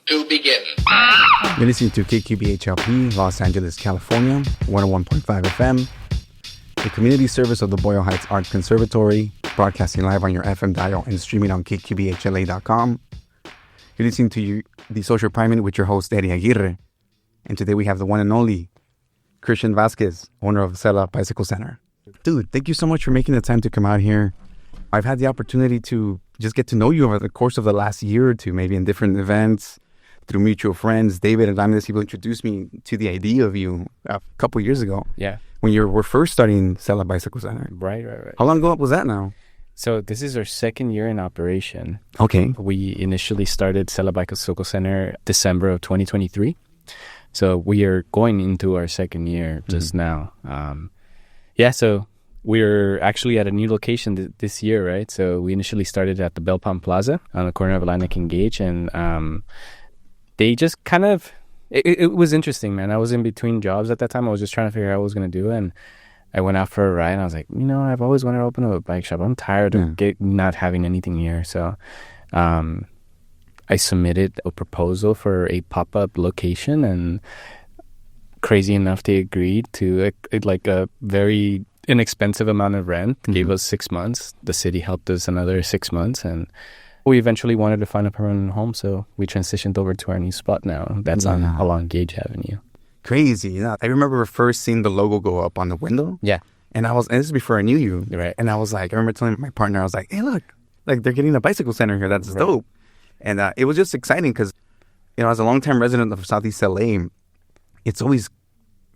to begin. You're listening to KQBHLP, Los Angeles, California, 101.5 FM, the community service of the Boyle Heights Art Conservatory, broadcasting live on your FM dial and streaming on KQBHLA.com. You're listening to The Social Primate with your host, Eddie Aguirre. And today we have the one and only Christian Vazquez, owner of SELA Bicycle Center. Dude, thank you so much for making the time to come out here. I've had the opportunity to just get to know you over the course of the last year or two, maybe in different events, through mutual friends. David and Diamond people introduced me to the idea of you a couple years ago. Yeah. When you were first starting SELA Bicycle Center. Right. How long ago was that now? So this is our second year in operation. Okay. We initially started SELA Bicycle Center December of 2023. So we are going into our second year just now. So we're actually at a new location this year, right? So we initially started at the Bell Palm Plaza on the corner of Atlantic and Gage. And they just kind of, it was interesting, man. I was in between jobs at that time. I was just trying to figure out what I was going to do. And I went out for a ride and I was like, I've always wanted to open up a bike shop. I'm tired of not having anything here. So I submitted a proposal for a pop-up location, and crazy enough, they agreed to a very inexpensive amount of rent, gave us 6 months. The city helped us another 6 months, and we eventually wanted to find a permanent home, so we transitioned over to our new spot now. That's on along Gage Avenue. Crazy. Yeah. I remember first seeing the logo go up on the window. Yeah. And this is before I knew you. Right. And I was like, I remember telling my partner, I was like, hey, look, like they're getting a bicycle center here. That's dope. And it was just exciting because, as a longtime resident of Southeast LA, it's always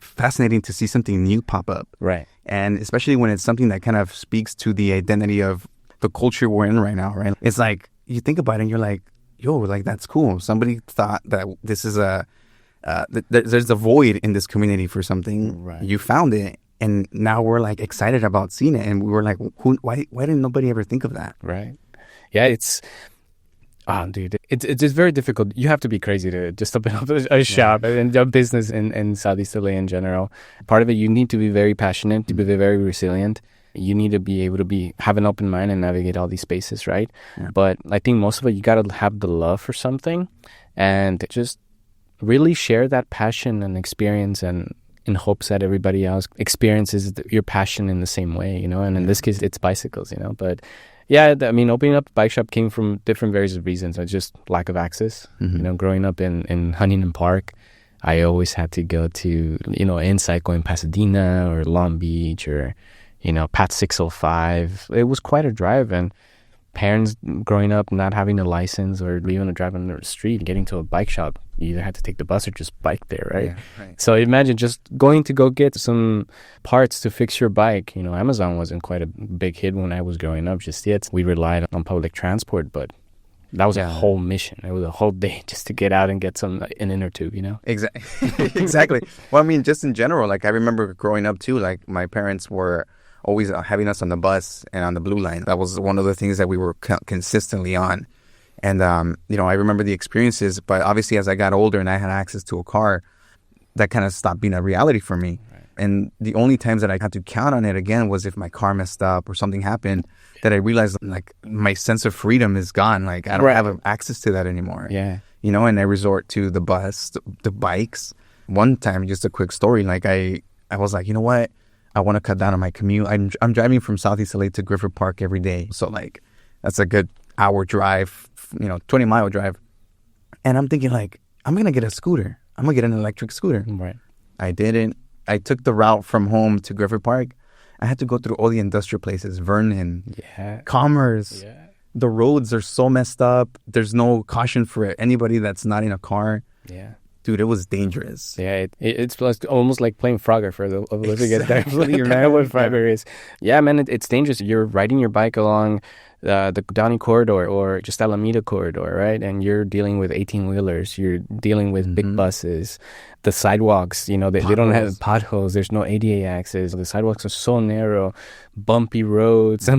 fascinating to see something new pop up. Right. And especially when it's something that kind of speaks to the identity of the culture we're in right now, right? It's like, you think about it and you're like, that's cool. Somebody thought that this is there's a void in this community for something. Right. You found it. And now we're like excited about seeing it. And we were like, why didn't nobody ever think of that? Right. Yeah, it's just very difficult. You have to be crazy to just open up a shop and a business in Southeast LA in general. Part of it, you need to be very passionate, to be very resilient. You need to be able to have an open mind and navigate all these spaces, right? Yeah. But I think most of it, you got to have the love for something and just really share that passion and experience, and in hopes that everybody else experiences your passion in the same way, and in this case, it's bicycles, but yeah, I mean, opening up a bike shop came from different various reasons. Just lack of access. Growing up in Huntington Park, I always had to go to, Insight going Pasadena or Long Beach or, Pat 605. It was quite a drive. And parents growing up not having a license or even to drive on the street, getting to a bike shop, you either had to take the bus or just bike there, right? Yeah, right. So imagine just going to go get some parts to fix your bike. Amazon wasn't quite a big hit when I was growing up just yet. We relied on public transport, but that was a whole mission. It was a whole day just to get out and get an inner tube, Exactly. Exactly. Well, I mean, just in general, like I remember growing up too, like my parents were always having us on the bus and on the Blue Line. That was one of the things that we were consistently on. And, I remember the experiences, but obviously as I got older and I had access to a car, that kind of stopped being a reality for me. Right. And the only times that I had to count on it again was if my car messed up or something happened, that I realized like my sense of freedom is gone. Like I don't have access to that anymore. Yeah. And I resort to the bus, the bikes. One time, just a quick story, like I was like, you know what? I want to cut down on my commute. I'm driving from Southeast LA to Griffith Park every day. So like that's a good hour drive, 20-mile drive. And I'm thinking like, I'm going to get a scooter. I'm going to get an electric scooter. Right. I didn't. I took the route from home to Griffith Park. I had to go through all the industrial places, Vernon, Commerce. Yeah. The roads are so messed up. There's no caution for anybody that's not in a car. Yeah. Dude, it was dangerous. Yeah, it's almost like playing Frogger for the living at that. You know what Frogger is. Yeah, man, it's dangerous. You're riding your bike along the Downey corridor or just Alameda corridor, right? And you're dealing with 18-wheelers. You're dealing with big buses. The sidewalks, they don't have potholes. There's no ADA access. The sidewalks are so narrow, bumpy roads.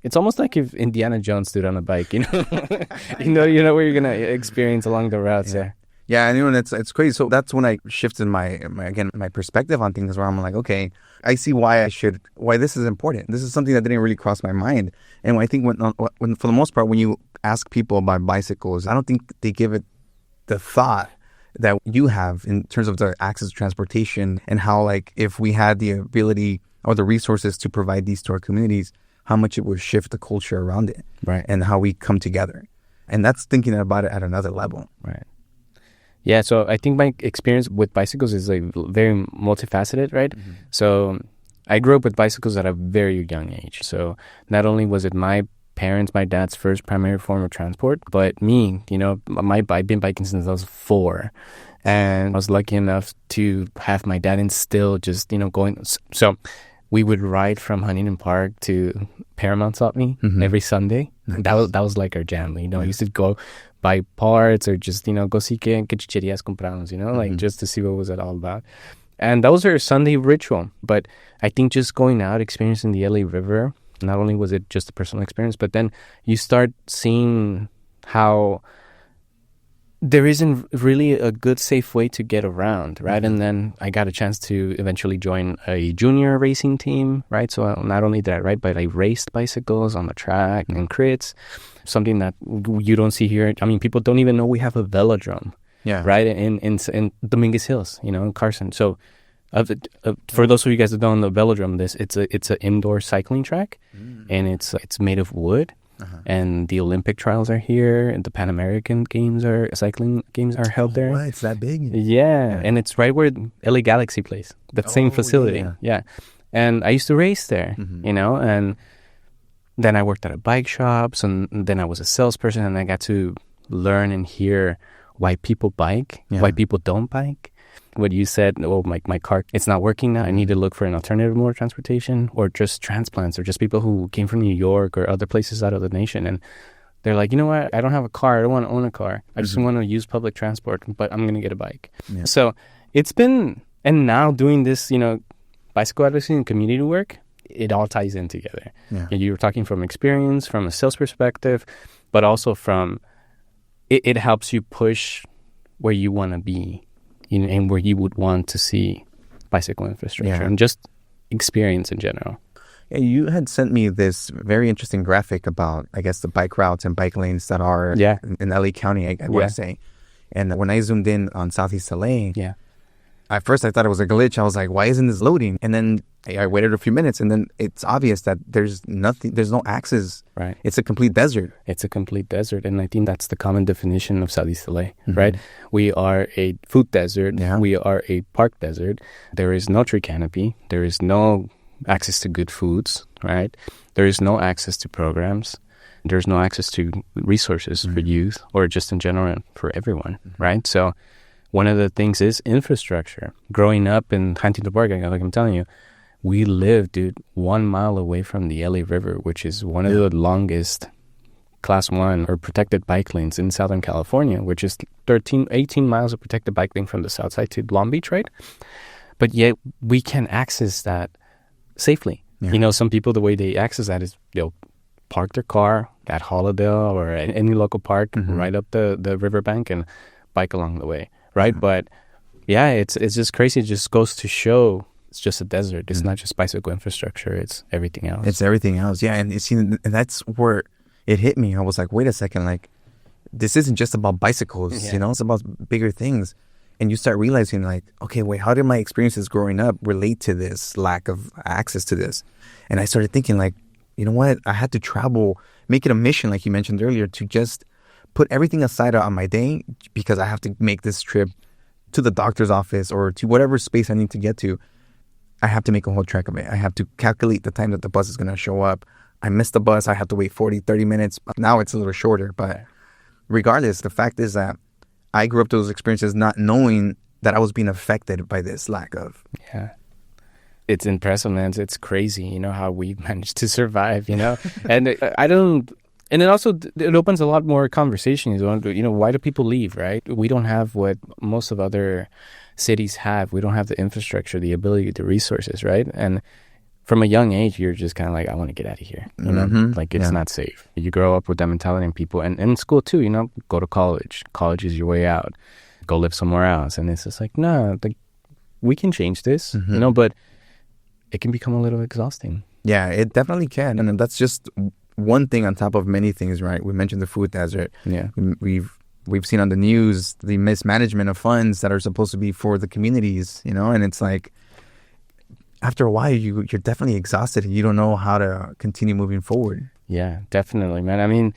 It's almost like if Indiana Jones stood on a bike, you know where you're gonna experience along the routes. Yeah, and it's crazy. So that's when I shifted my perspective on things, where I'm like, okay, I see why this is important. This is something that didn't really cross my mind. And I think when for the most part, when you ask people about bicycles, I don't think they give it the thought that you have in terms of the access to transportation, and how, like, if we had the ability or the resources to provide these to our communities, how much it would shift the culture around it, right? And how we come together. And that's thinking about it at another level. Right. Yeah, so I think my experience with bicycles is like very multifaceted, right? Mm-hmm. So I grew up with bicycles at a very young age. So not only was it my dad's first primary form of transport, but me, I've been biking since I was 4. And I was lucky enough to have my dad instill just, going. So we would ride from Huntington Park to Paramount Saltney every Sunday. Nice. That was like our jam. I used to go buy parts, or just, go see que chicherias compramos, like just to see what was it all about. And that was our Sunday ritual. But I think just going out, experiencing the LA River, not only was it just a personal experience, but then you start seeing how there isn't really a good, safe way to get around, right? Mm-hmm. And then I got a chance to eventually join a junior racing team, right? So not only did I ride, but I raced bicycles on the track and crits, something that you don't see here. I mean, people don't even know we have a velodrome, right? In Dominguez Hills, in Carson. So for those of you guys that don't know the velodrome, it's an indoor cycling track, and it's made of wood. Uh-huh. And the Olympic trials are here, and the Pan American cycling games are held there. What? It's that big? Yeah, and it's right where LA Galaxy plays, that same facility. Yeah. And I used to race there, and then I worked at a bike shop, and then I was a salesperson, and I got to learn and hear why people bike, why people don't bike. What you said, my car, it's not working now. I need to look for an alternative mode of transportation, or just transplants, or just people who came from New York or other places out of the nation. And they're like, you know what? I don't have a car. I don't want to own a car. I just want to use public transport, but I'm going to get a bike. Yeah. So it's been, and now doing this, bicycle advocacy and community work, it all ties in together. Yeah. You were talking from experience, from a sales perspective, but also from, it helps you push where you want to be. And where you would want to see bicycle infrastructure and just experience in general. Yeah, you had sent me this very interesting graphic about, I guess, the bike routes and bike lanes that are in LA County, I want to say. And when I zoomed in on Southeast LA, at first I thought it was a glitch. I was like, why isn't this loading? And then I waited a few minutes, and then it's obvious that there's no access. Right. It's a complete desert. It's a complete desert. And I think that's the common definition of Southeast LA, right? We are a food desert. Yeah. We are a park desert. There is no tree canopy. There is no access to good foods, right? There is no access to programs. There's no access to resources for youth, or just in general for everyone, right? So one of the things is infrastructure. Growing up in Huntington Park, like I'm telling you, we live, 1 mile away from the LA River, which is one of the longest Class 1 or protected bike lanes in Southern California, which is 18 miles of protected bike lane from the south side to Long Beach, right? But yet we can access that safely. Yeah. Some people, the way they access that is they'll park their car at Hollydale or any local park right up the riverbank and bike along the way, right? But it's just crazy. It just goes to show it's just a desert. It's not just bicycle infrastructure. It's everything else. It's everything else. Yeah. And that's where it hit me. I was like, wait a second. Like, this isn't just about bicycles, it's about bigger things. And you start realizing, like, okay, wait, how did my experiences growing up relate to this lack of access to this? And I started thinking, like, you know what? I had to travel, make it a mission, like you mentioned earlier, to just put everything aside on my day, because I have to make this trip to the doctor's office or to whatever space I need to get to. I have to make a whole track of it. I have to calculate the time that the bus is going to show up. I missed the bus. I have to wait 40, 30 minutes. Now it's a little shorter. But regardless, the fact is that I grew up those experiences not knowing that I was being affected by this lack of. Yeah. It's impressive, man. It's crazy, how we managed to survive, And I don't... And it also, it opens a lot more conversations. Why do people leave, right? We don't have what most of other cities have. We don't have the infrastructure, the ability, the resources, right? And from a young age, you're just kind of like, I want to get out of here. Like, it's not safe. You grow up with that mentality, and people, and in school too, go to college. College is your way out. go live somewhere else. And it's just like, no, we can change this, but it can become a little exhausting. Yeah, it definitely can. And that's just one thing on top of many things, right? We mentioned the food desert. Yeah. We've seen on the news the mismanagement of funds that are supposed to be for the communities, and it's like after a while you're definitely exhausted and you don't know how to continue moving forward. Yeah, definitely, man. I mean,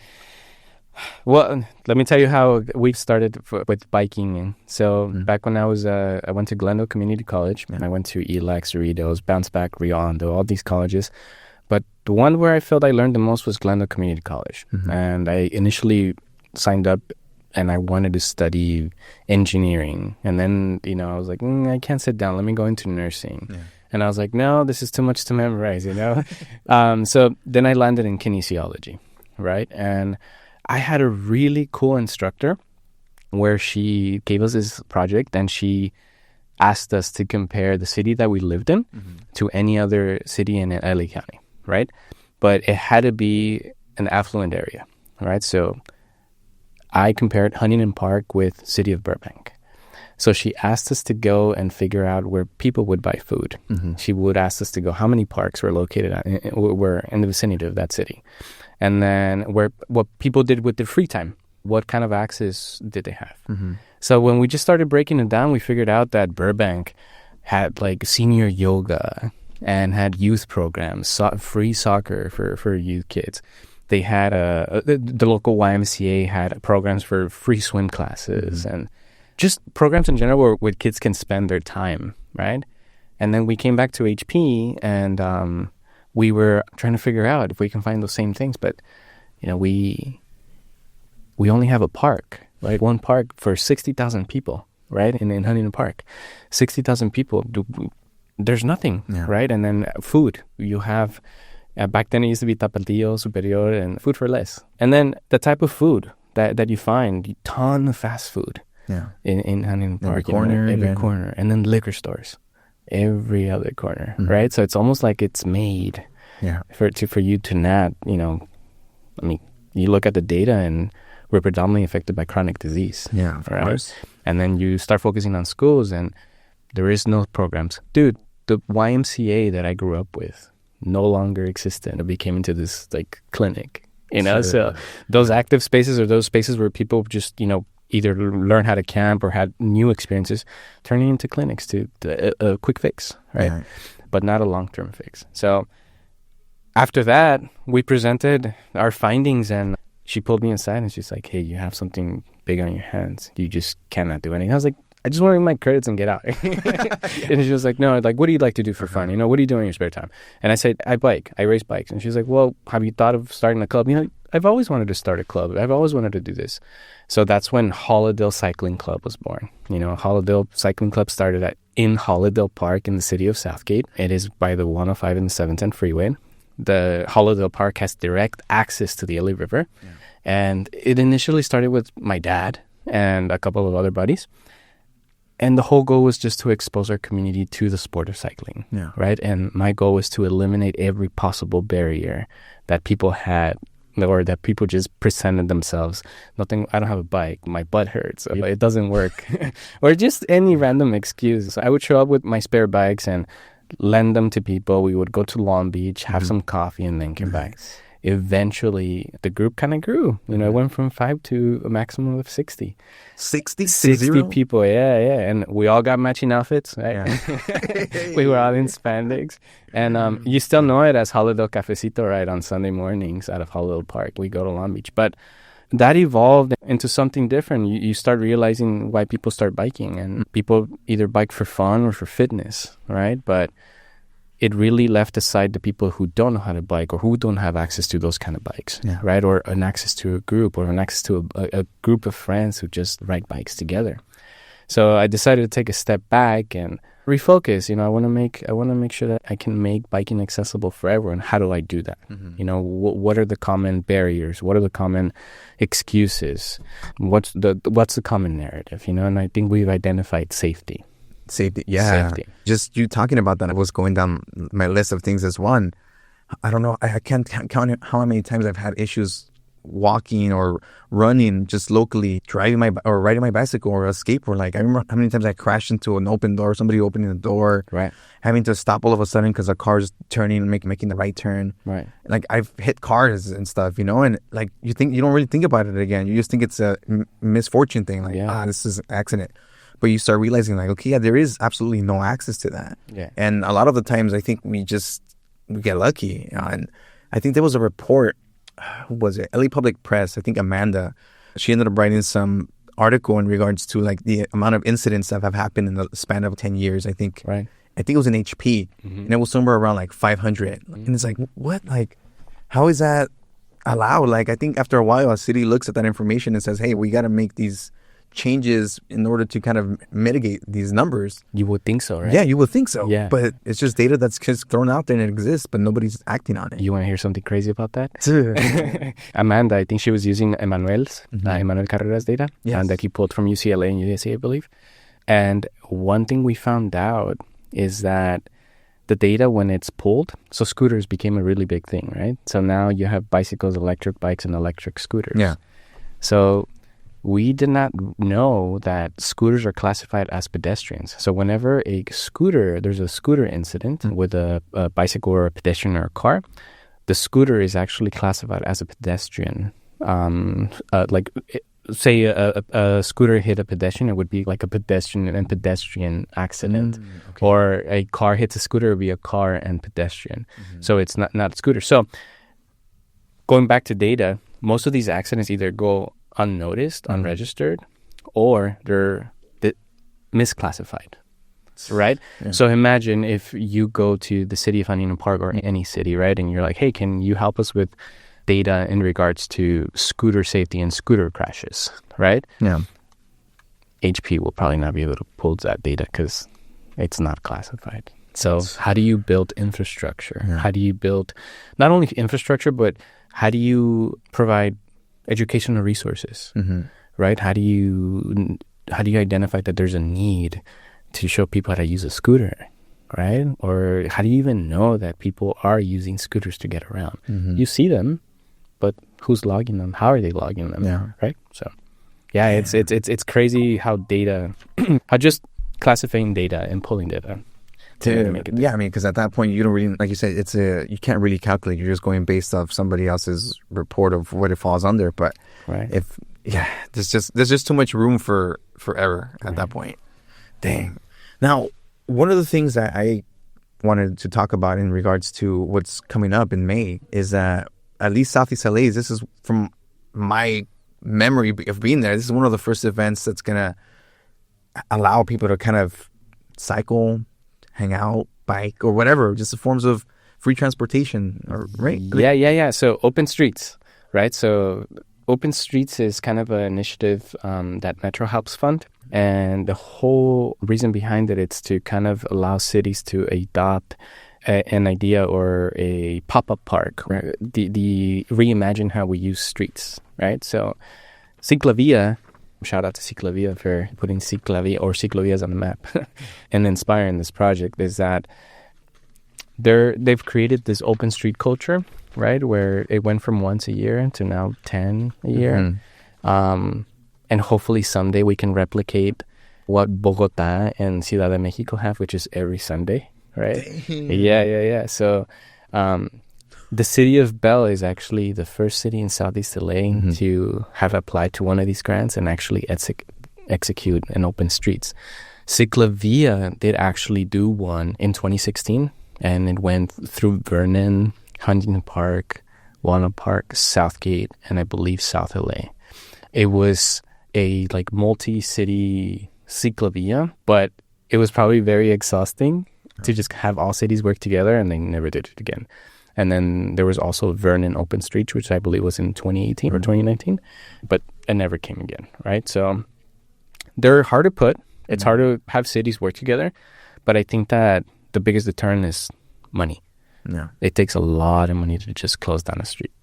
well, let me tell you how we started with biking. And so back when I went to Glendale Community College, and I went to ELAC, Cerritos, Bounce Back, Rio Hondo, all these colleges. But the one where I felt I learned the most was Glendale Community College. And I initially signed up and I wanted to study engineering. And then, I was like, I can't sit down. Let me go into nursing. Yeah. And I was like, no, this is too much to memorize, So then I landed in kinesiology, right? And I had a really cool instructor where she gave us this project and she asked us to compare the city that we lived in to any other city in LA County, right? But it had to be an affluent area, right? So I compared Huntington Park with city of Burbank. So she asked us to go and figure out where people would buy food. She would ask us to go how many parks were located were in the vicinity of that city. And then what people did with their free time. What kind of access did they have? So when we just started breaking it down, we figured out that Burbank had like senior yoga and had youth programs, free soccer for youth kids. They had the local YMCA had programs for free swim classes and just programs in general where kids can spend their time, right? And then we came back to HP and we were trying to figure out if we can find those same things. But, we only have a park, right? One park for 60,000 people, right? In Huntington Park. 60,000 people, there's nothing, right? And then food, you have... back then it used to be Tapatio, Superior, and food for less. And then the type of food that you find, a ton of fast food in Huntington Park. Every corner. And then liquor stores, every other corner, right? So it's almost like it's made for you to not, you look at the data and we're predominantly affected by chronic disease. Yeah, of course. And then you start focusing on schools and there is no programs. Dude, the YMCA that I grew up with no longer existed. It became into this like clinic, So those active spaces or those spaces where people just, either learn how to camp or had new experiences, turning into clinics to a quick fix, right? Yeah. But not a long-term fix. So after that, we presented our findings and she pulled me aside and she's like, hey, you have something big on your hands. You just cannot do anything. I was like, I just want to get my credits and get out. And she was like, no, like, what do you like to do for fun? What do you do in your spare time? And I said, I bike. I race bikes. And she's like, well, have you thought of starting a club? I've always wanted to start a club. I've always wanted to do this. So that's when Hollydale Cycling Club was born. Hollydale Cycling Club started in Hollydale Park in the city of Southgate. It is by the 105 and the 710 freeway. The Hollydale Park has direct access to the LA River. Yeah. And it initially started with my dad and a couple of other buddies. And the whole goal was just to expose our community to the sport of cycling, right? And my goal was to eliminate every possible barrier that people had or that people just presented themselves. Nothing, I don't have a bike, my butt hurts, it doesn't work. Or just any random excuse. So I would show up with my spare bikes and lend them to people. We would go to Long Beach, have some coffee, and then come back. Eventually, the group kind of grew. It went from 5 to a maximum of 60. 60 people, yeah. And we all got matching outfits, right? Yeah. We were all in spandex. And you still know it as Hollydale Cafecito, right, on Sunday mornings out of Hollydale Park. We go to Long Beach. But that evolved into something different. You start realizing why people start biking. And people either bike for fun or for fitness, right? But it really left aside the people who don't know how to bike or who don't have access to those kind of bikes, right? Or an access to a group or an access to a group of friends who just ride bikes together. So I decided to take a step back and refocus. I want to make sure that I can make biking accessible for everyone. How do I do that? What are the common barriers? What are the common excuses? What's the common narrative? And I think we've identified safety. Safety. Just you talking about that, I was going down my list of things as one. I don't know. I can't count how many times I've had issues walking or running just locally, riding my bicycle or a skateboard. Like I remember how many times I crashed into an open door, somebody opening the door, right, having to stop all of a sudden because a car's turning and making the right turn. right. Like I've hit cars and stuff, and like you don't really think about it again. You just think it's a misfortune thing. Like this is an accident. But you start realizing like, okay, yeah, there is absolutely no access to that. Yeah. And a lot of the times I think we get lucky. And I think there was a report, who was it? LA Public Press, I think Amanda, she ended up writing some article in regards to like the amount of incidents that have happened in the span of 10 years, I think. Right. I think it was in HP, and it was somewhere around like 500. And it's like, what? Like, how is that allowed? Like, I think after a while, a city looks at that information and says, hey, we got to make these changes in order to kind of mitigate these numbers. You would think so, right? Yeah, you would think so. Yeah. But it's just data that's just thrown out there and it exists, but nobody's acting on it. You want to hear something crazy about that? Amanda, I think she was using Emmanuel Carrera's data, and that he pulled from UCLA and USC, I believe. And one thing we found out is that the data, when it's pulled, so scooters became a really big thing, right? So now you have bicycles, electric bikes, and electric scooters. Yeah. So we did not know that scooters are classified as pedestrians. So whenever there's a scooter incident with a bicycle or a pedestrian or a car, the scooter is actually classified as a pedestrian. Say a scooter hit a pedestrian, it would be like a pedestrian and pedestrian accident. Okay. Or a car hits a scooter, it would be a car and pedestrian. So it's not a scooter. So going back to data, most of these accidents either go unnoticed, unregistered, or they're misclassified, right? Yeah. So imagine if you go to the city of Huntington Park or any city, right? And you're like, hey, can you help us with data in regards to scooter safety and scooter crashes, right? Yeah. HP will probably not be able to pull that data because it's not classified. So how do you build infrastructure? Yeah. How do you build not only infrastructure, but how do you provide educational resources, right? How do you identify that there's a need to show people how to use a scooter, right? Or how do you even know that people are using scooters to get around? You see them, but who's logging them? How are they logging them? Yeah. Right. So, yeah, it's crazy how data, how just classifying data and pulling data. Yeah, I mean, because at that point you don't really, like you said, you can't really calculate. You're just going based off somebody else's report of what it falls under. But there's just too much room for error at that point. Dang. Now, one of the things that I wanted to talk about in regards to what's coming up in May is that at least Southeast LA, this is from my memory of being there, this is one of the first events that's gonna allow people to kind of cycle, hang out, bike, or whatever, just the forms of free transportation, right? Yeah. So Open Streets, right? So Open Streets is kind of an initiative that Metro helps fund. And the whole reason behind it is to kind of allow cities to adopt an idea or a pop-up park, right? The reimagine how we use streets, right? So Ciclavia, shout out to Ciclavia for putting Ciclavias on the map and inspiring this project, is that they've created this open street culture, right? Where it went from once a year to now 10 a year. And hopefully someday we can replicate what Bogota and Ciudad de Mexico have, which is every Sunday, right? Yeah. So the city of Bell is actually the first city in Southeast LA to have applied to one of these grants and actually execute an open streets. Ciclavia did actually do one in 2016, and it went through Vernon, Huntington Park, Walnut Park, Southgate, and I believe South LA. It was a multi-city Ciclavia, but it was probably very exhausting to just have all cities work together, and they never did it again. And then there was also Vernon Open Streets, which I believe was in 2018 or 2019, but it never came again, right? So they're hard to put. It's hard to have cities work together, but I think that the biggest deterrent is money. Yeah. It takes a lot of money to just close down a street,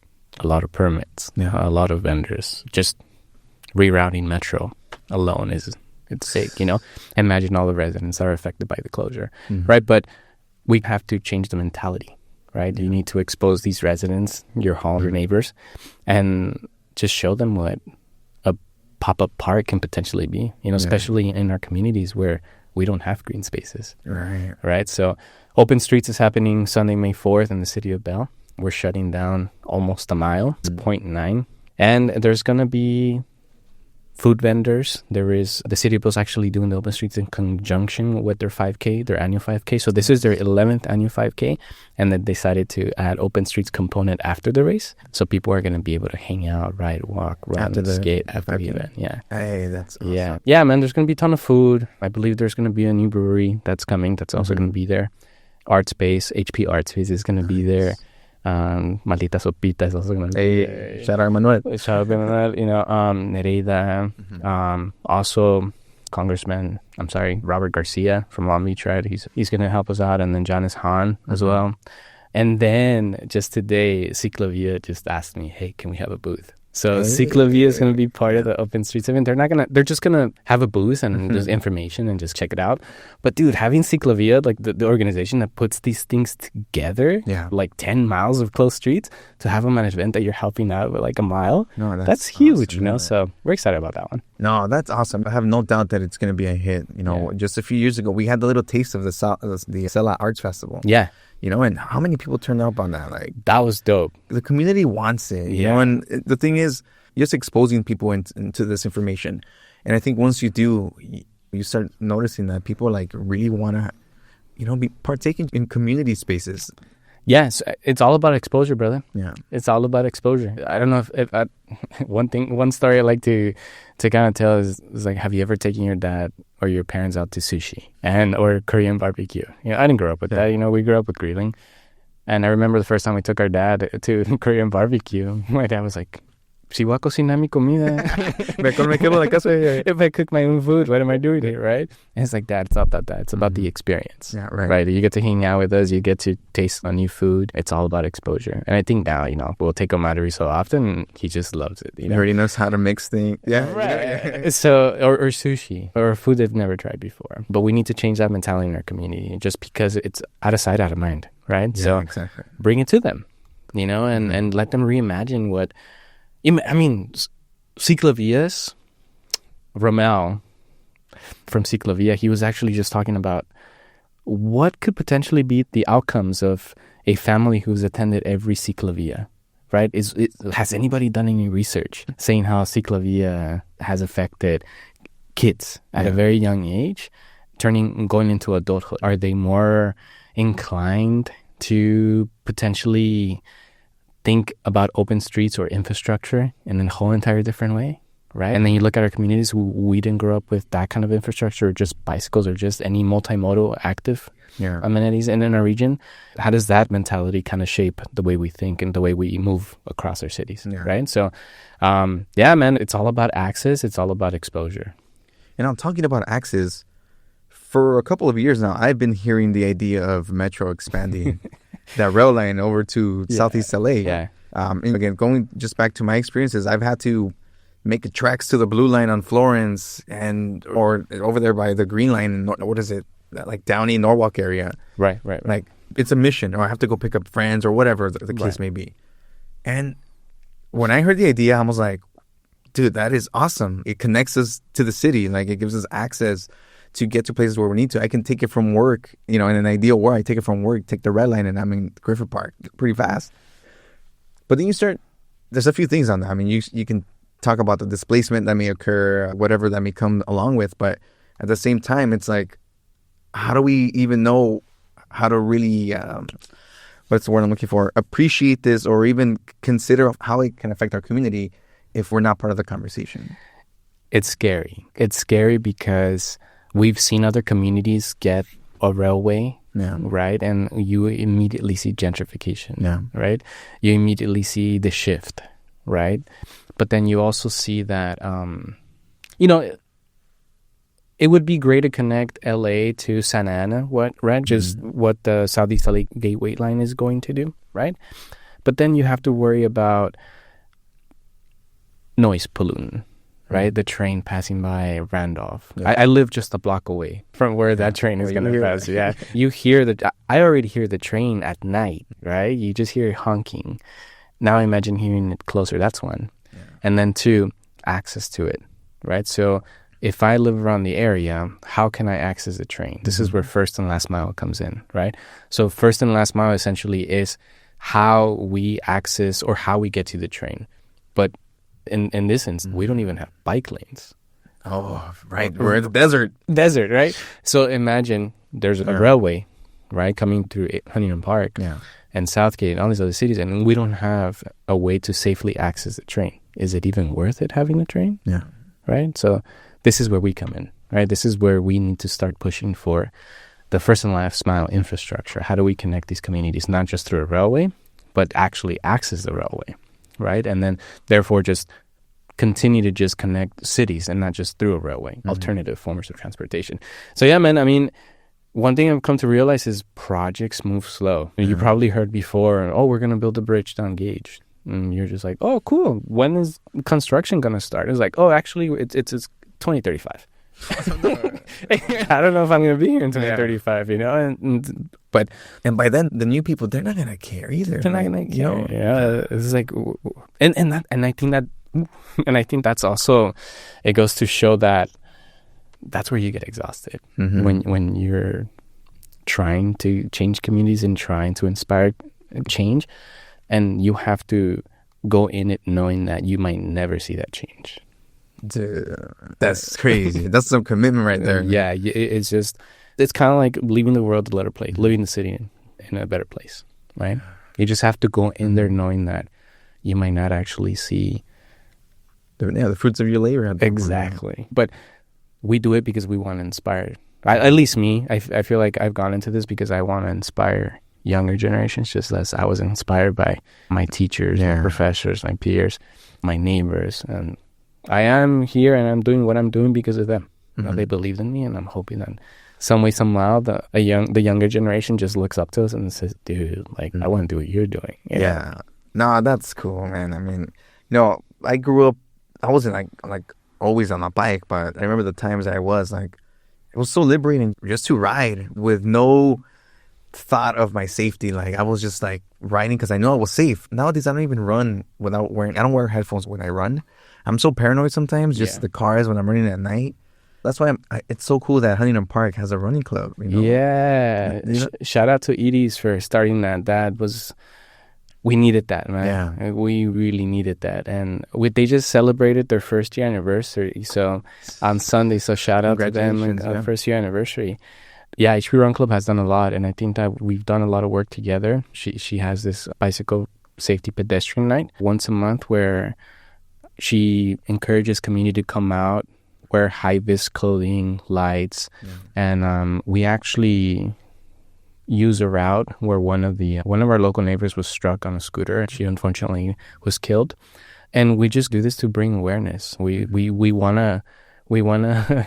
a lot of permits, a lot of vendors. Just rerouting Metro alone it's sick, Imagine all the residents are affected by the closure, right? But we have to change the mentality, right? You need to expose these residents, your neighbors, and just show them what a pop-up park can potentially be, especially in our communities where we don't have green spaces. Right. So Open Streets is happening Sunday, May 4th in the city of Bell. We're shutting down almost a mile. It's 0.9. And there's going to be food vendors. The city of Bell's actually doing the Open Streets in conjunction with their 5K, their annual 5K. So this is their 11th annual 5K. And they decided to add Open Streets component after the race. So people are going to be able to hang out, ride, walk, run, skate after the event. Yeah. Hey, that's awesome. Yeah. Yeah, man, there's going to be a ton of food. I believe there's going to be a new brewery that's coming. That's also going to be there. Art Space, HP Art Space is going to be there. Maldita Sopita is also going to be there. Shout out Manuel. Nereida. Also Congressman, Robert Garcia from Long Beach, right? He's going to help us out. And then Janice Hahn as well. And then just today, Ciclovia just asked me, hey, can we have a booth? So Ciclovia is going to be part of the Open Streets event. They're just going to have a booth and there's information and just check it out. But dude, having Ciclovia, like the organization that puts these things together, like 10 miles of closed streets, to have them at an event that you're helping out with like a mile, that's huge, awesome, So we're excited about that one. No, that's awesome. I have no doubt that it's going to be a hit. Just a few years ago, we had the little taste of the SELA Arts Festival. Yeah. And how many people turned up on that? Like, that was dope. The community wants it, you know, and the thing is, just exposing people into this information. And I think once you do, you start noticing that people like really want to, be partaking in community spaces. Yes, it's all about exposure, brother. Yeah. It's all about exposure. I don't know if one story I like to kind of tell is like, have you ever taken your dad or your parents out to sushi or Korean barbecue? I didn't grow up with that. We grew up with grilling. And I remember the first time we took our dad to Korean barbecue, my dad was like, si voy a cocinar mi comida. If I cook my own food, what am I doing here, right? And it's like, Dad, it's not that. It's about the experience. Yeah, right. You get to hang out with us. You get to taste a new food. It's all about exposure. And I think now, we'll take him out every so often. And he just loves it. He already knows how to mix things. Yeah. Right. So, or sushi, or food they've never tried before. But we need to change that mentality in our community just because it's out of sight, out of mind, right? Yeah, so exactly. Bring it to them, and let them reimagine what... Ciclovias, Romel from Ciclovia, he was actually just talking about what could potentially be the outcomes of a family who's attended every Ciclovia, right? Has anybody done any research saying how Ciclovia has affected kids at a very young age, going into adulthood? Are they more inclined to potentially think about open streets or infrastructure in a whole entire different way, right? And then you look at our communities, we didn't grow up with that kind of infrastructure, or just bicycles, or just any multimodal active amenities in our region. How does that mentality kind of shape the way we think and the way we move across our cities, right? So, man, it's all about access. It's all about exposure. And I'm talking about access. For a couple of years now, I've been hearing the idea of Metro expanding that rail line over to Southeast LA. Yeah. And again, going just back to my experiences, I've had to make tracks to the Blue Line on Florence or over there by the Green Line in, what is it, like Downey, Norwalk area. Right. Like, it's a mission, or I have to go pick up friends or whatever the case may be. And when I heard the idea, I was like, dude, that is awesome. It connects us to the city. Like, it gives us access to get to places where we need to. I can take it from work, in an ideal world, I take it from work, take the red line, and I'm in Griffith Park pretty fast. But then there's a few things on that. I mean, you can talk about the displacement that may occur, whatever that may come along with, but at the same time, it's like, how do we even know how to really, what's the word I'm looking for, appreciate this, or even consider how it can affect our community if we're not part of the conversation? It's scary. It's scary because we've seen other communities get a railway, right? And you immediately see gentrification, right? You immediately see the shift, right? But then you also see that, it would be great to connect LA to Santa Ana, right? Just what the Southeast LA Gateway line is going to do, right? But then you have to worry about noise pollution, right? The train passing by Randolph. I live just a block away from where that train is going to pass. You hear I already hear the train at night, right? You just hear it honking. Now imagine hearing it closer. That's one. And then 2, access to it, right? So if I live around the area, how can I access the train? This is where first and last mile comes in, right? So first and last mile essentially is how we access or how we get to the train. But in this instance, we don't even have bike lanes. Oh, right. We're in the desert. Desert, right? So imagine there's a railway, right, coming through Huntington Park and Southgate and all these other cities, and we don't have a way to safely access the train. Is it even worth it having a train? Yeah. Right? So this is where we come in, right? This is where we need to start pushing for the first and last mile infrastructure. How do we connect these communities, not just through a railway, but actually access the railway, right? And then therefore just continue to just connect cities and not just through a railway, alternative forms of transportation. So yeah, man, I mean, one thing I've come to realize is projects move slow. You probably heard before, oh, we're going to build a bridge down Gage. And you're just like, oh, cool. When is construction going to start? It's like, oh, actually, it's 2035. I don't know if I'm going to be here in 2035, you know? And by then, the new people, they're not going to care either. They're not going to care. Yeah, it's like, and I think that's also, it goes to show that that's where you get exhausted when you're trying to change communities and trying to inspire change, and you have to go in it knowing that you might never see that change. Dude, that's crazy. That's some commitment right there. Yeah, it's kind of like leaving the world a better place, leaving the city in a better place, right? You just have to go in there knowing that you might not actually see the fruits of your labor. Exactly. But we do it because we want to inspire. At least me. I feel like I've gone into this because I want to inspire younger generations, just as I was inspired by my teachers, my professors, my peers, my neighbors. And I am here and I'm doing what I'm doing because of them. You know, they believed in me, and I'm hoping that some way, somehow, the younger generation just looks up to us and says, dude, like, I want to do what you're doing. You know? No, that's cool, man. I mean, I grew up, I wasn't like always on a bike, but I remember the times I was like, it was so liberating just to ride with no thought of my safety. Like, I was just like riding because I know I was safe. Nowadays, I don't even run I don't wear headphones when I run. I'm so paranoid sometimes, just the cars when I'm running at night. That's why it's so cool that Huntington Park has a running club. You know? Yeah. Shout out to Edie's for starting that. We needed that, man. Yeah. We really needed that. And they just celebrated their first year anniversary. So on Sunday, so shout out to them, first year anniversary. Yeah, HP Run Club has done a lot, and I think that we've done a lot of work together. She has this bicycle safety pedestrian night once a month where she encourages community to come out, wear high-vis clothing, lights, and we actually use a route where one of our local neighbors was struck on a scooter. She unfortunately was killed, and we just do this to bring awareness. We wanna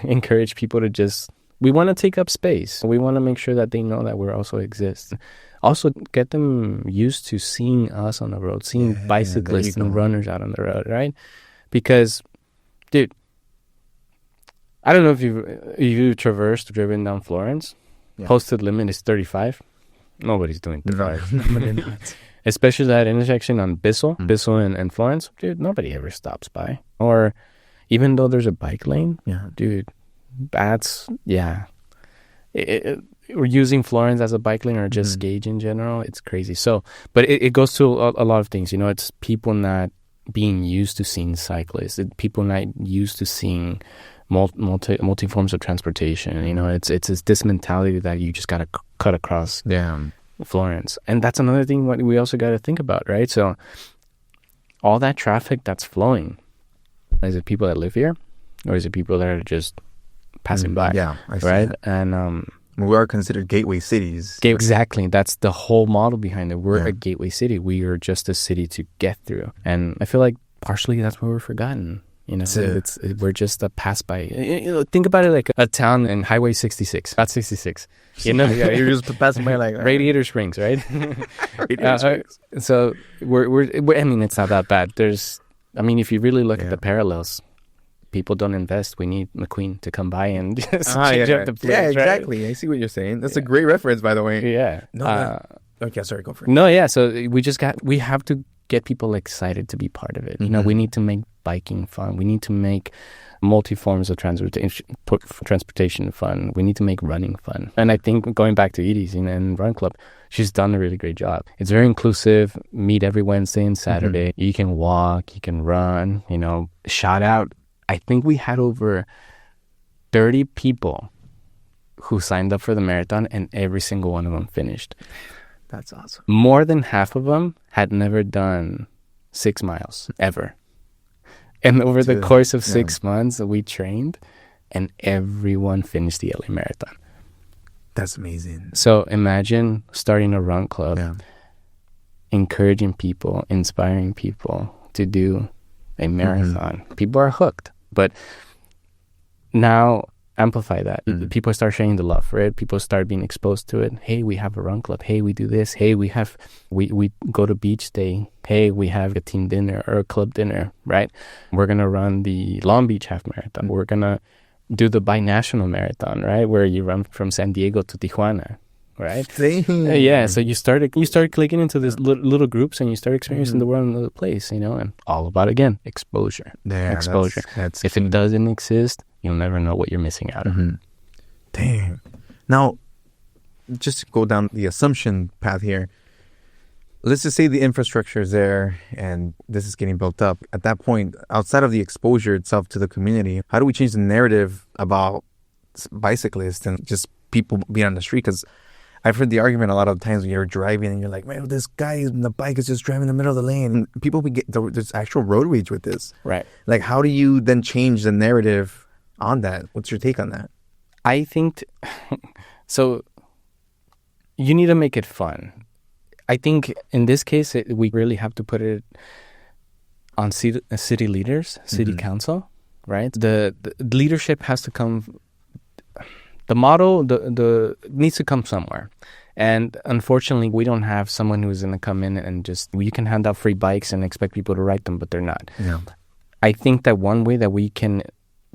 encourage people to we want to take up space. We want to make sure that they know that we also exist. Also, get them used to seeing us on the road, seeing bicyclists and runners out on the road, right? Because, dude, I don't know if you driven down Florence. Yeah. Posted limit is 35. Nobody's doing 35. Especially that intersection on Bissell and Florence. Dude, nobody ever stops by. Or even though there's a bike lane, dude, that's, we're using Florence as a bike lane or just Gage in general. It's crazy. So, but it goes to a lot of things. You know, it's people not being used to seeing cyclists. People not used to seeing multi forms of transportation. You know, it's this mentality that you just got to cut across Florence. And that's another thing what we also got to think about, right? So all that traffic that's flowing, is it people that live here or is it people that are just passing by? Yeah, I see right? that. And we are considered gateway cities. Exactly. That's the whole model behind it. We're a gateway city. We are just a city to get through. And I feel like partially that's where we're forgotten. You know, we're just a pass by. You know, think about it like a town in Highway 66. Not 66. You know, you're just passing by like Radiator Springs, right? Radiator Springs. So we're. I mean, it's not that bad. If you really look at the parallels, people don't invest. We need McQueen to come by and just change up the place. Yeah, exactly. Right? I see what you're saying. That's a great reference, by the way. Yeah. No. Okay, sorry. Go for it. No, yeah. So we have to get people excited to be part of it. You know, we need to make biking fun. We need to make multi-forms of transportation fun. We need to make running fun. And I think going back to Edie's and Run Club, she's done a really great job. It's very inclusive. Meet every Wednesday and Saturday. You can walk, you can run, you know. Shout out. I think we had over 30 people who signed up for the marathon, and every single one of them finished. That's awesome. More than half of them had never done 6 miles ever. And over the course of 6 months, we trained, and everyone finished the LA Marathon. That's amazing. So imagine starting a run club, encouraging people, inspiring people to do a marathon. People are hooked. But now amplify that. People start sharing the love for it. People start being exposed to it. Hey, we have a run club. Hey, we do this. Hey, we go to beach day. Hey, we have a team dinner or a club dinner, right? We're going to run the Long Beach half marathon. We're going to do the binational marathon, right? Where you run from San Diego to Tijuana, right? So you start clicking into these little groups, and you start experiencing the world in another place, you know, and all about, again, exposure. Exposure. That's if it doesn't exist, you'll never know what you're missing out on. Dang. Now, just to go down the assumption path here, let's just say the infrastructure is there and this is getting built up. At that point, outside of the exposure itself to the community, how do we change the narrative about bicyclists and just people being on the street? Because I've heard the argument a lot of times when you're driving and you're like, man, this guy on the bike is just driving in the middle of the lane. And people there's actual road rage with this. Right. Like, how do you then change the narrative on that? What's your take on that? I think so. You need to make it fun. I think in this case, we really have to put it on city leaders, city council, right? The leadership has to come. The model needs to come somewhere. And unfortunately, we don't have someone who's going to come in and just, you can hand out free bikes and expect people to ride them, but they're not. Yeah. I think that one way that we can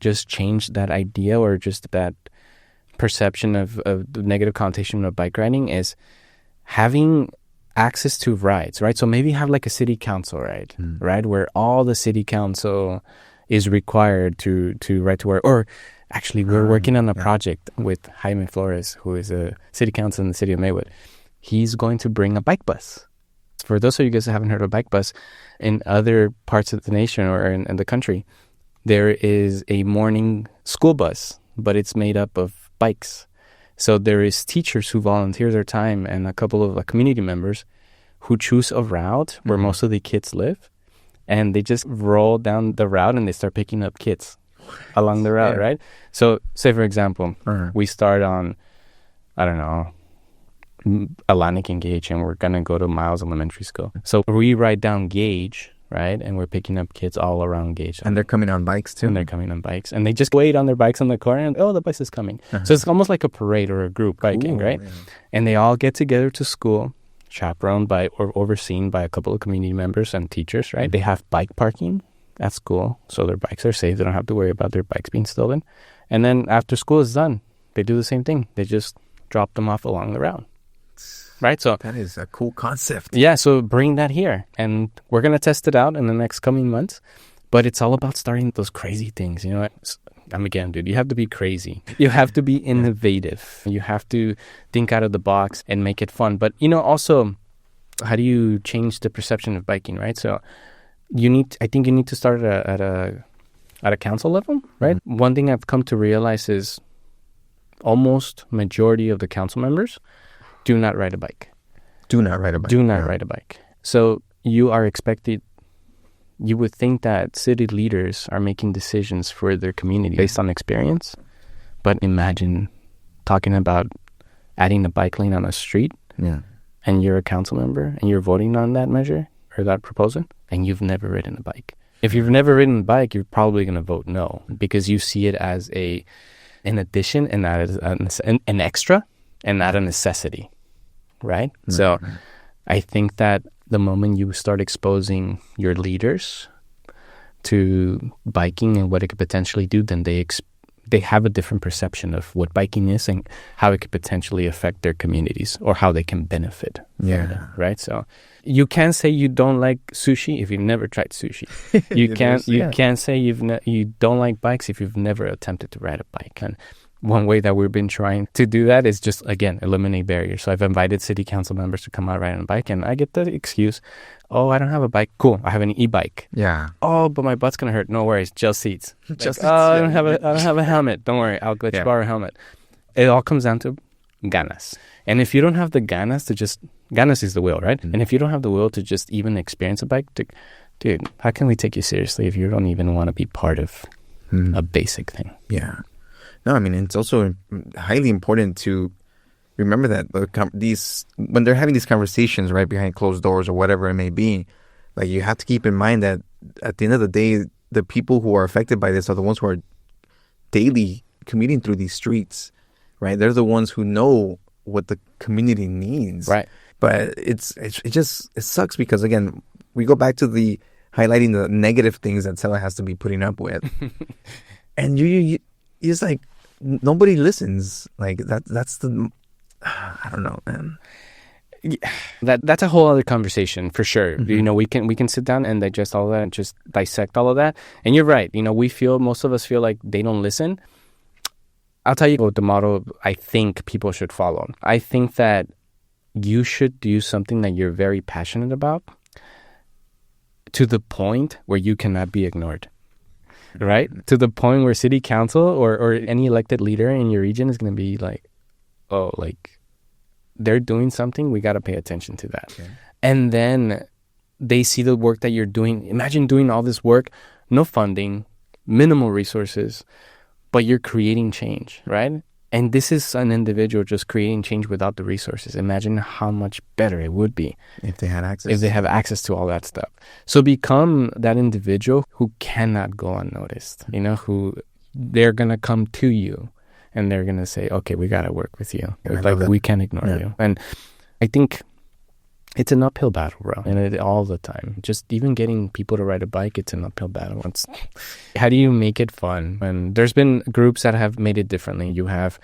just change that idea or just that perception of the negative connotation of bike riding is having access to rides, right? So maybe have like a city council ride, right? Where all the city council is required to ride to work. Or actually, we're working on a project with Jaime Flores, who is a city council in the city of Maywood. He's going to bring a bike bus. For those of you guys that haven't heard of a bike bus, in other parts of the nation or in the country, there is a morning school bus, but it's made up of bikes. So there is teachers who volunteer their time and a couple of community members who choose a route where most of the kids live, and they just roll down the route and they start picking up kids along the route, right? So say, for example, we start on, I don't know, Atlantic and Gage, and we're going to go to Miles Elementary School. So we ride down Gage, right? And we're picking up kids all around Gage. And they're coming on bikes too? And they're coming on bikes. And they just wait on their bikes on the corner and, oh, the bus is coming. So it's almost like a parade or a group biking, right? Yeah. And they all get together to school, chaperoned by or overseen by a couple of community members and teachers, right? They have bike parking at school, so their bikes are safe. They don't have to worry about their bikes being stolen. And then after school is done, they do the same thing. They just drop them off along the route. Right, so that is a cool concept. Yeah, so bring that here, and we're gonna test it out in the next coming months. But it's all about starting those crazy things. You know, again, dude, you have to be crazy. You have to be innovative. You have to think out of the box and make it fun. But also, how do you change the perception of biking? Right, so I think you need to start at a council level. Right, one thing I've come to realize is almost majority of the council members do not ride a bike. Do not ride a bike. Do not ride a bike. So you are expected, you would think that city leaders are making decisions for their community based on experience. But imagine talking about adding a bike lane on a street, and you're a council member, and you're voting on that measure or that proposal, and you've never ridden a bike. If you've never ridden a bike, you're probably going to vote no, because you see it as an addition and not as an extra and not a necessity, right? So I think that the moment you start exposing your leaders to biking and what it could potentially do, then they they have a different perception of what biking is and how it could potentially affect their communities or how they can benefit from it, right? So you can't say you don't like sushi if you've never tried sushi. You can't say you don't like bikes if you've never attempted to ride a bike. And one way that we've been trying to do that is just, again, eliminate barriers. So I've invited city council members to come out ride on a bike, and I get the excuse, oh, I don't have a bike. Cool, I have an e-bike. Yeah. Oh, but my butt's gonna hurt. No worries, just seats. I don't have a helmet. Don't worry, I'll let you borrow a helmet. It all comes down to ganas. And if you don't have the ganas to just, ganas is the will, right? And if you don't have the will to just even experience a bike, dude, how can we take you seriously if you don't even want to be part of a basic thing? Yeah. No, I mean, it's also highly important to remember that when they're having these conversations right behind closed doors or whatever it may be, like, you have to keep in mind that at the end of the day, the people who are affected by this are the ones who are daily commuting through these streets, right? They're the ones who know what the community needs, right? But it sucks because, again, we go back to the highlighting the negative things that SELA has to be putting up with, and you just like, nobody listens. Like that's the, I don't know, man. Yeah, that's a whole other conversation for sure. You know, we can sit down and digest all that and just dissect all of that. And you're right. You know, most of us feel like they don't listen. I'll tell you what the model I think people should follow. I think that you should do something that you're very passionate about to the point where you cannot be ignored. Right? To the point where city council or any elected leader in your region is going to be like, oh, like, they're doing something, we got to pay attention to that. Okay. And then they see the work that you're doing. Imagine doing all this work, no funding, minimal resources, but you're creating change, right? And this is an individual just creating change without the resources. Imagine how much better it would be if they had access. If they have access to all that stuff. So become that individual who cannot go unnoticed, you know, who they're going to come to you and they're going to say, okay, we got to work with you. Like, we can't ignore you. And I think it's an uphill battle, bro. And all the time. Just even getting people to ride a bike, it's an uphill battle. How do you make it fun? And there's been groups that have made it differently. You have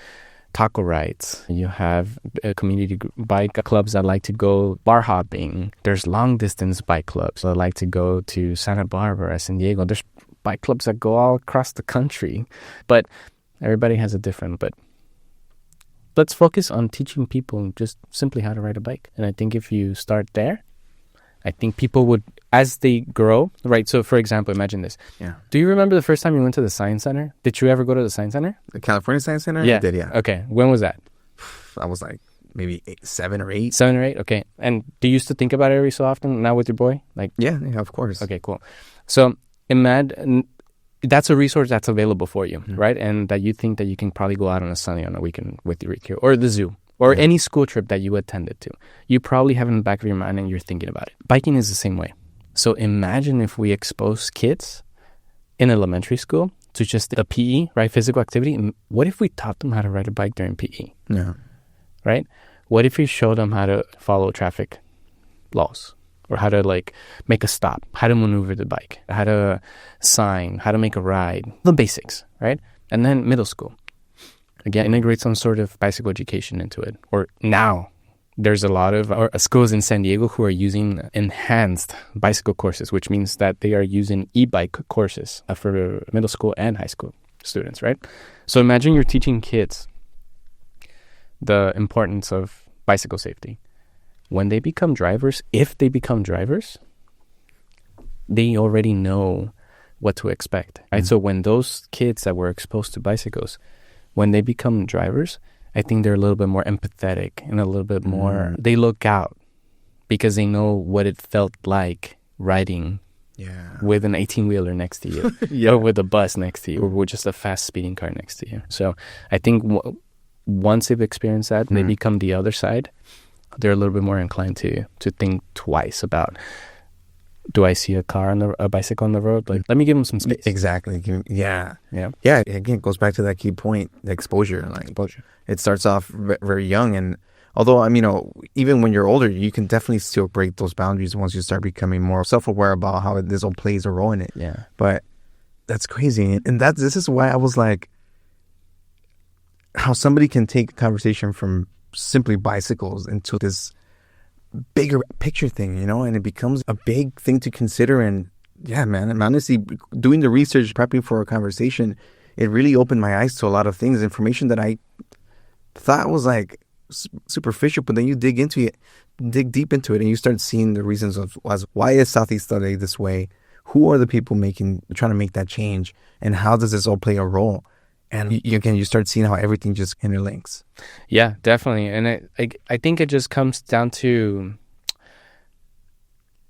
taco rides. You have community bike clubs that like to go bar hopping. There's long distance bike clubs that like to go to Santa Barbara, San Diego. There's bike clubs that go all across the country. But everybody has a different, but let's focus on teaching people just simply how to ride a bike. And I think if you start there, I think people would, as they grow, right? So, for example, imagine this. Yeah. Do you remember the first time you went to the Science Center? Did you ever go to the Science Center? The California Science Center? Yeah. I did, yeah. Okay. When was that? I was like maybe 7 or 8. 7 or 8? Okay. And do you used to think about it every so often now with your boy? Like, yeah, of course. Okay, cool. So, imagine that's a resource that's available for you, right? And that you think that you can probably go out on a weekend with your kid, or the zoo, or any school trip that you attended to. You probably have in the back of your mind and you're thinking about it. Biking is the same way. So imagine if we expose kids in elementary school to just a PE, right? Physical activity. What if we taught them how to ride a bike during PE? Yeah. Right? What if we showed them how to follow traffic laws? Or how to, like, make a stop, how to maneuver the bike, how to sign, how to make a ride, the basics, right? And then middle school, again, integrate some sort of bicycle education into it. Or now, there's a lot of schools in San Diego who are using enhanced bicycle courses, which means that they are using e-bike courses for middle school and high school students, right? So imagine you're teaching kids the importance of bicycle safety. When they become drivers, if they become drivers, they already know what to expect, right? So when those kids that were exposed to bicycles, when they become drivers, I think they're a little bit more empathetic and a little bit more, they look out because they know what it felt like riding with an 18-wheeler next to you or with a bus next to you or with just a fast speeding car next to you. So I think once they've experienced that, they become the other side, they're a little bit more inclined to think twice about, do I see a bicycle on the road? Like, let me give them some space. Exactly. Yeah. Again, it goes back to that key point, the exposure. Like, it starts off very young, and although, I mean, even when you're older, you can definitely still break those boundaries once you start becoming more self-aware about how this all plays a role in it. Yeah. But that's crazy, and this is why I was like, how somebody can take a conversation from simply bicycles into this bigger picture thing, and it becomes a big thing to consider. And yeah, man, I'm honestly doing the research, prepping for a conversation, it really opened my eyes to a lot of things, information that I thought was like superficial, but then you dig deep into it, and you start seeing the reasons of why is Southeast LA this way? Who are the people trying to make that change? And how does this all play a role? And you start seeing how everything just interlinks. Yeah, definitely. And I think it just comes down to,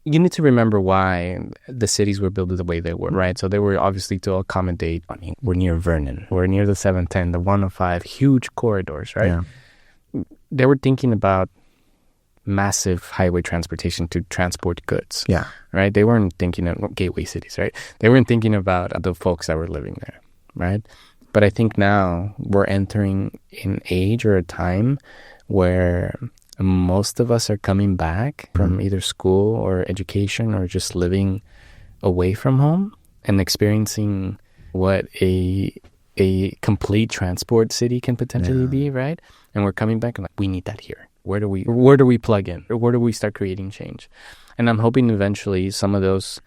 you need to remember why the cities were built the way they were, right? So they were obviously to accommodate. I mean, we're near Vernon. We're near the 710, the 105, huge corridors, right? Yeah. They were thinking about massive highway transportation to transport goods. Yeah. Right? They weren't thinking of gateway cities, right? They weren't thinking about the folks that were living there, right? But I think now we're entering an age or a time where most of us are coming back from either school or education or just living away from home and experiencing what a complete transport city can potentially be, right? And we're coming back and like, we need that here. Where do we plug in? Or where do we start creating change? And I'm hoping eventually some of those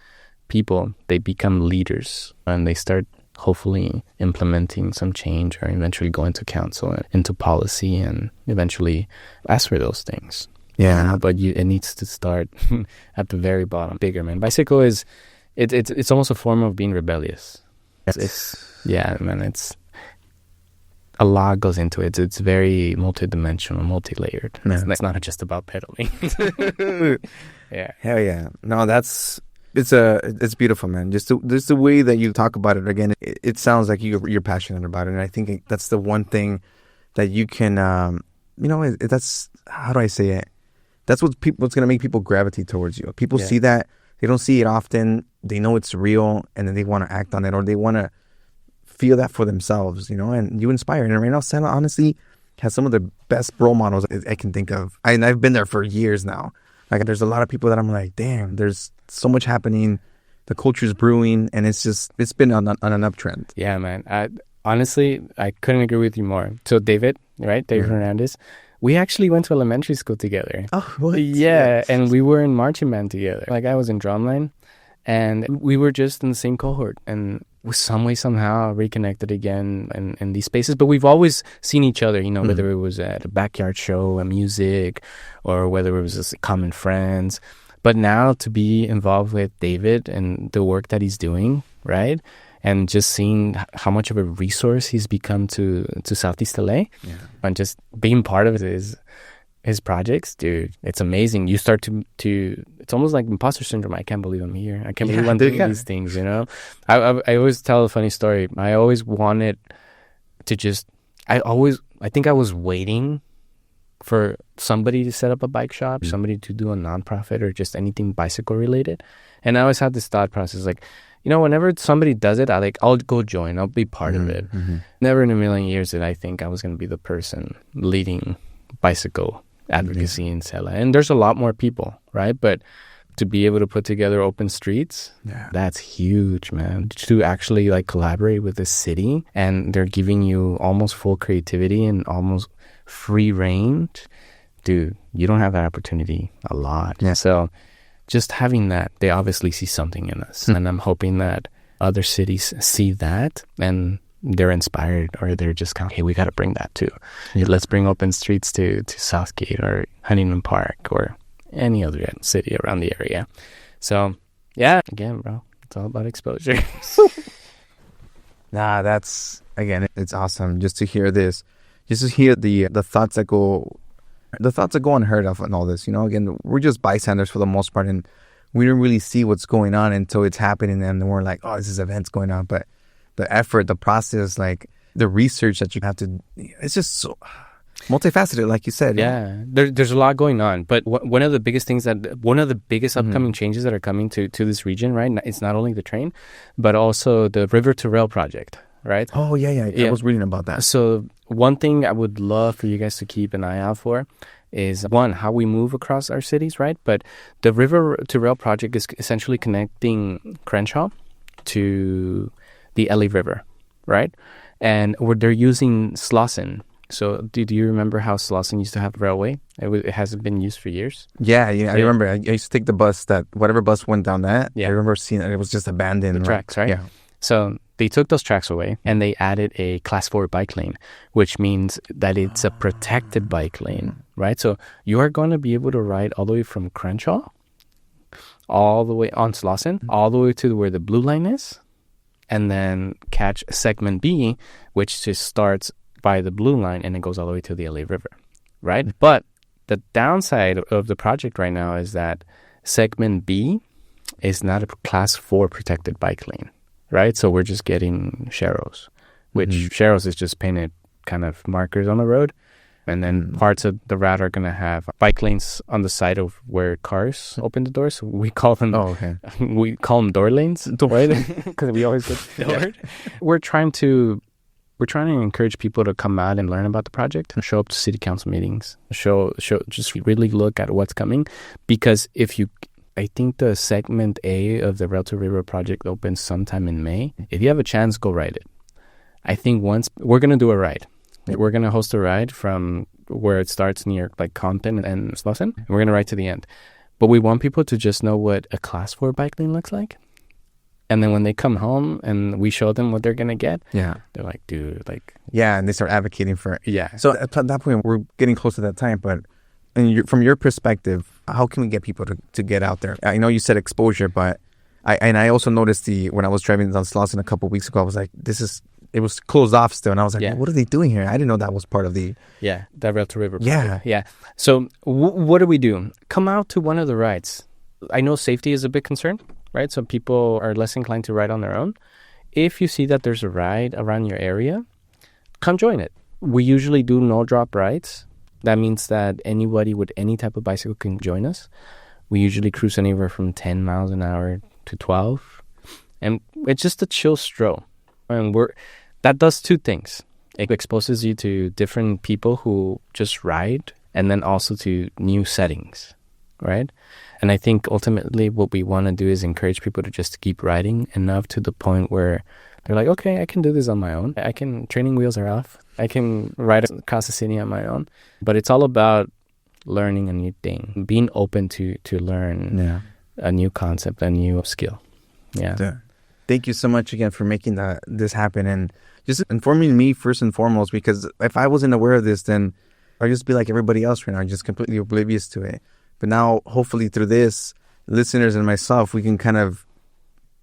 people, they become leaders and they start hopefully implementing some change, or eventually go into council, into policy, and eventually ask for those things. Yeah. But it needs to start at the very bottom. Bigger, man. Bicycle is, it's almost a form of being rebellious. It's a lot goes into it. It's very multidimensional, multi-layered. Yeah. It's not just about pedaling. Yeah. Hell yeah. No, it's beautiful, man. Just the way that you talk about it. Again, it sounds like you're passionate about it, and I think that's the one thing that you can, that's, how do I say it? That's what's going to make people gravitate towards you. People see that, they don't see it often, they know it's real, and then they want to act on it, or they want to feel that for themselves, and you inspire. And right now, SELA honestly has some of the best role models I can think of. And I've been there for years now. Like, there's a lot of people that I'm like, damn, there's so much happening. The culture's brewing, and it's been on an uptrend. Yeah, man. Honestly, I couldn't agree with you more. So David Hernandez, we actually went to elementary school together. Oh, what? Yeah, and we were in marching band together. Like, I was in drumline, and we were just in the same cohort, and we some way, somehow reconnected again in these spaces. But we've always seen each other, whether it was at a backyard show, a music, or whether it was just common friends. But now to be involved with David and the work that he's doing, right? And just seeing how much of a resource he's become to Southeast LA, and just being part of his projects, dude, it's amazing. You start to it's almost like imposter syndrome. I can't believe I'm here. I can't believe I'm doing these things, I always tell a funny story. I always wanted to I think I was waiting for somebody to set up a bike shop, somebody to do a nonprofit or just anything bicycle related. And I always had this thought process, like, whenever somebody does it, I'll go join. I'll be part of it. Mm-hmm. Never in a million years did I think I was going to be the person leading bicycle advocacy in SELA. And there's a lot more people, right? But to be able to put together open streets, that's huge, man. To actually like collaborate with the city, and they're giving you almost full creativity and almost free range, dude, you don't have that opportunity a lot. Yeah. So just having that, they obviously see something in us. And I'm hoping that other cities see that and they're inspired, or they're just kind of, hey, we got to bring that too. Yeah. Let's bring open streets to Southgate or Huntington Park or any other city around the area. So yeah, again, bro, it's all about exposure. It's awesome just to hear this, just to hear the thoughts that go unheard of and all this. Again, we're just bystanders for the most part, and we don't really see what's going on until it's happening, and then we're like, oh, this is events going on. But the effort, the process, like the research that you have to, it's just so multifaceted, like you said. Yeah, there's a lot going on. But one of the biggest upcoming changes that are coming to this region, right? It's not only the train, but also the River to Rail project, right? Oh, yeah. I was reading about that. So one thing I would love for you guys to keep an eye out for is, one, how we move across our cities, right? But the River to Rail project is essentially connecting Crenshaw to the LA River, right? And where they're using Slauson So do you remember how Slauson used to have railway? It hasn't been used for years. Yeah. I remember. I used to take the bus whatever bus went down that. Yeah. I remember seeing it. It was just abandoned. The tracks, right? Yeah. So they took those tracks away and they added a class 4 bike lane, which means that it's a protected bike lane, right? So you are going to be able to ride all the way from Crenshaw, all the way on Slauson, all the way to where the blue line is, and then catch segment B, which just starts by the blue line and it goes all the way to the LA River, right? But the downside of the project right now is that segment B is not a class 4 protected bike lane, right? So we're just getting sharrows, which sharrows is just painted kind of markers on the road. And then parts of the route are going to have bike lanes on the side of where cars open the doors. We call them we call them door lanes, right? Because we always get doored. We're trying to encourage people to come out and learn about the project and show up to city council meetings, just really look at what's coming. Because I think the segment A of the Rail to River project opens sometime in May. If you have a chance, go ride it. I think once we're going to do a ride. We're going to host a ride from where it starts near like Compton and Slauson. And we're going to ride to the end. But we want people to just know what a class 4 bike lane looks like. And then when they come home and we show them what they're going to get, they're like, dude, like... Yeah, and they start advocating for it. Yeah. So at that point, we're getting close to that time. But from your perspective, how can we get people to get out there? I know you said exposure, but I also noticed when I was driving down Slauson a couple of weeks ago, I was like, it was closed off still. And I was like, what are they doing here? I didn't know that was part of the... Yeah, that Rail to River project. Yeah. So what do we do? Come out to one of the rides. I know safety is a big concern, right? So people are less inclined to ride on their own. If you see that there's a ride around your area, come join it. We usually do no-drop rides. That means that anybody with any type of bicycle can join us. We usually cruise anywhere from 10 miles an hour to 12. And it's just a chill stroll. And that does two things. It exposes you to different people who just ride and then also to new settings, right? And I think ultimately what we want to do is encourage people to just keep riding enough to the point where they're like, okay, I can do this on my own. Training wheels are off. I can ride across the city on my own. But it's all about learning a new thing, being open to learn a new concept, a new skill. Yeah. Thank you so much again for making this happen and just informing me first and foremost, because if I wasn't aware of this, then I'd just be like everybody else right now, just completely oblivious to it. But now, hopefully through this, listeners and myself, we can kind of,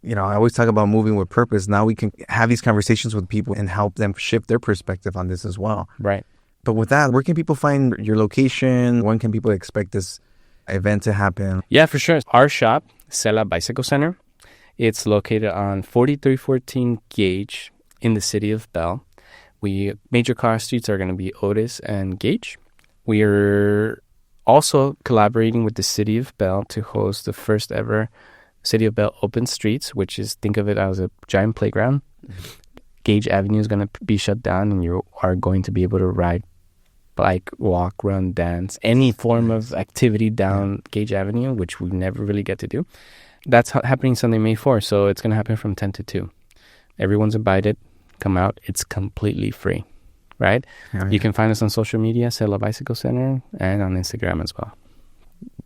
I always talk about moving with purpose. Now we can have these conversations with people and help them shift their perspective on this as well. Right. But with that, where can people find your location? When can people expect this event to happen? Yeah, for sure. Our shop, SELA Bicycle Center, it's located on 4314 Gage in the city of Bell. Major car streets are going to be Otis and Gage. We are also collaborating with the city of Bell to host the first ever City of Bell Open Streets, which is, think of it as a giant playground. Gage Avenue is going to be shut down and you are going to be able to ride, bike, walk, run, dance, any form of activity down Gage Avenue, which we never really get to do. That's happening Sunday, May 4th, so it's going to happen from 10 to 2. Everyone's invited. Come out. It's completely free, right? Oh, yeah. You can find us on social media, SELA Bicycle Center, and on Instagram as well.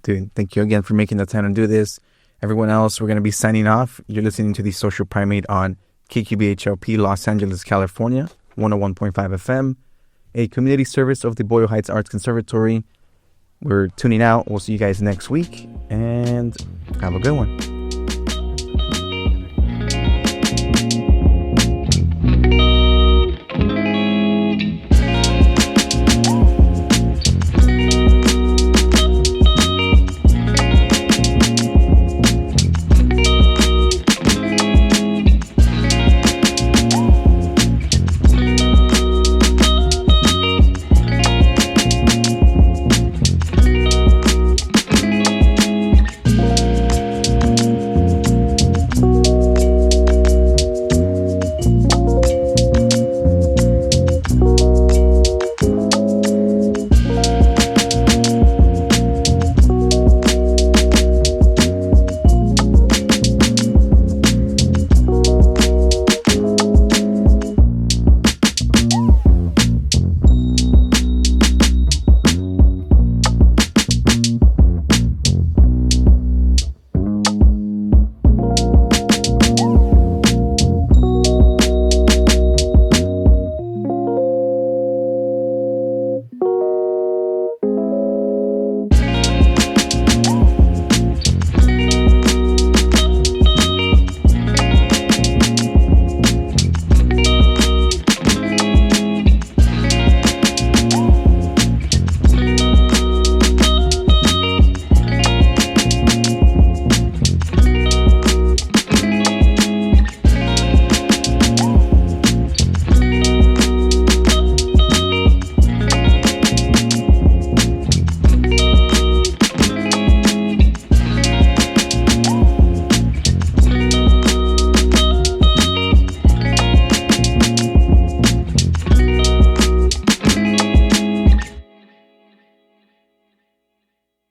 Dude, thank you again for making the time to do this. Everyone else, we're going to be signing off. You're listening to The Social Primate on KQBHLP, Los Angeles, California, 101.5 FM, a community service of the Boyle Heights Arts Conservatory. We're tuning out. We'll see you guys next week, and have a good one.